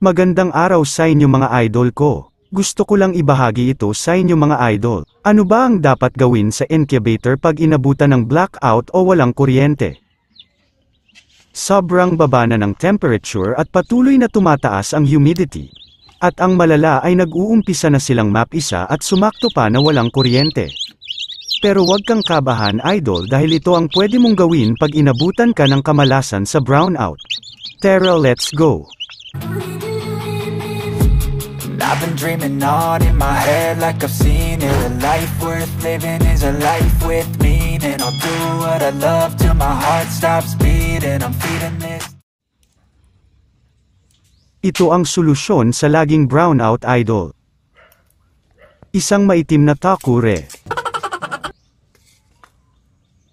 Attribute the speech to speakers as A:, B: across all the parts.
A: Magandang araw sa inyo mga idol ko. Gusto ko lang ibahagi ito sa inyo mga idol. Ano ba ang dapat gawin sa incubator pag inabutan ng blackout o walang kuryente? Sobrang baba na ng temperature at patuloy na tumataas ang humidity. At ang malala ay nag-uumpisa na silang mapisa at sumakto pa na walang kuryente. Pero wag kang kabahan idol dahil ito ang pwede mong gawin pag inabutan ka ng kamalasan sa brownout. Tara, let's go!
B: I've been dreaming on in my head like I've seen it. A life worth living is a life with meaning. I'll do what I love till my heart stops beating. I'm feeding this.
A: Ito ang solusyon sa laging brownout idol. Isang maitim na takure.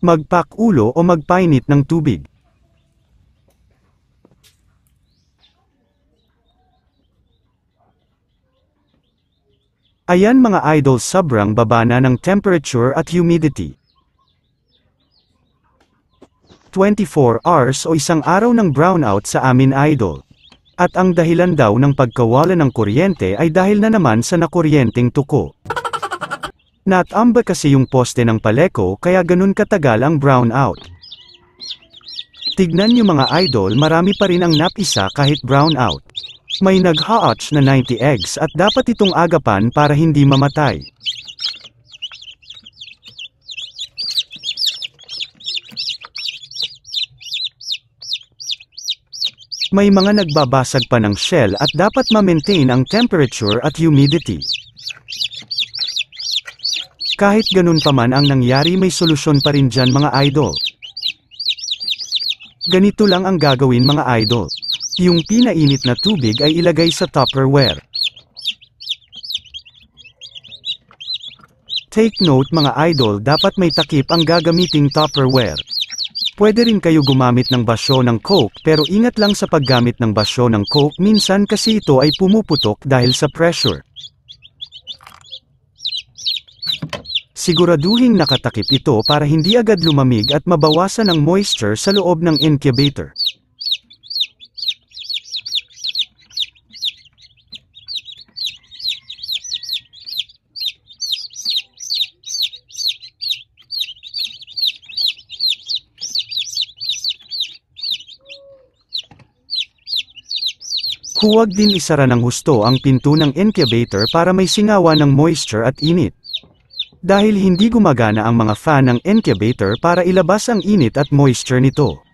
A: Magpak ulo o magpainit ng tubig. Ayan mga idol, sobrang baba na ng temperature at humidity. 24 hours o isang araw ng brownout sa amin idol. At ang dahilan daw ng pagkawala ng kuryente ay dahil na naman sa nakuryenteng tuko. Natamba kasi yung poste ng paleko kaya ganun katagal ang brownout. Tignan nyo mga idol, marami pa rin ang napisa kahit brownout. May nag-hatch na 90 eggs at dapat itong agapan para hindi mamatay. May mga nagbabasag pa ng shell at dapat ma-maintain ang temperature at humidity. Kahit ganun pa man ang nangyari, may solusyon pa rin dyan mga idol. Ganito lang ang gagawin mga idol. Yung pinainit na tubig ay ilagay sa Tupperware. Take note mga idol, dapat may takip ang gagamiting Tupperware. Pwede rin kayo gumamit ng basyo ng Coke pero ingat lang sa paggamit ng basyo ng Coke, minsan kasi ito ay pumuputok dahil sa pressure. Siguraduhing nakatakip ito para hindi agad lumamig at mabawasan ang moisture sa loob ng incubator. Huwag din isara ng husto ang pinto ng incubator para may singawa ng moisture at init. Dahil hindi gumagana ang mga fan ng incubator para ilabas ang init at moisture nito.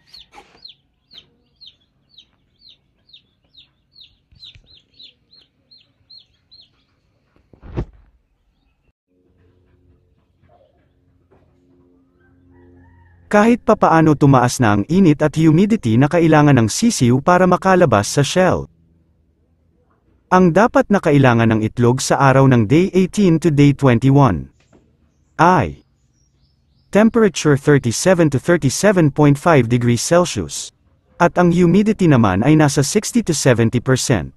A: Kahit papaano tumaas na ang init at humidity na kailangan ng sisiw para makalabas sa shell. Ang dapat na kailangan ng itlog sa araw ng day 18 to day 21 ay temperature 37 to 37.5 degrees Celsius. At ang humidity naman ay nasa 60 to 70%.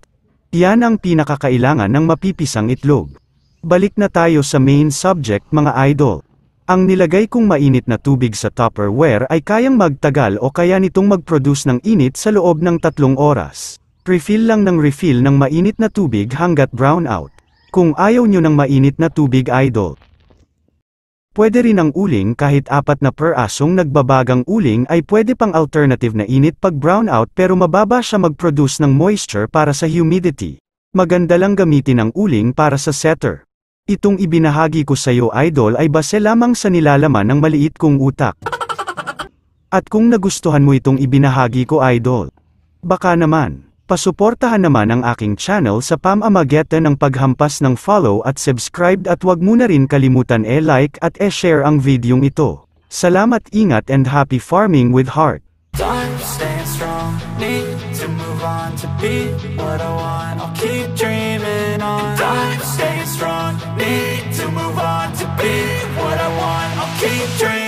A: Yan ang pinakakailangan ng mapipisang itlog. Balik na tayo sa main subject mga idol. Ang nilagay kong mainit na tubig sa Tupperware ay kayang magtagal o kaya nitong mag-produce ng init sa loob ng 3 oras. Refill lang ng refill ng mainit na tubig hanggat brownout. Kung ayaw nyo ng mainit na tubig idol. Pwede rin ang uling, kahit 4 na perasong nagbabagang uling ay pwede pang alternative na init pag brownout pero mababa siya mag-produce ng moisture para sa humidity. Maganda lang gamitin ang uling para sa setter. Itong ibinahagi ko sa iyo idol ay base lamang sa nilalaman ng maliit kong utak. At kung nagustuhan mo itong ibinahagi ko idol, baka naman pasuportahan naman ang aking channel sa pamamagitan ng paghampas ng follow at subscribe at wag mo na rin kalimutan like at share ang videong ito. Salamat, ingat and happy farming with heart.
B: Time staying strong, need to move on to be what I want. I'll keep dreaming on. Time staying strong, need to move on to be what I want. I'll keep dreaming.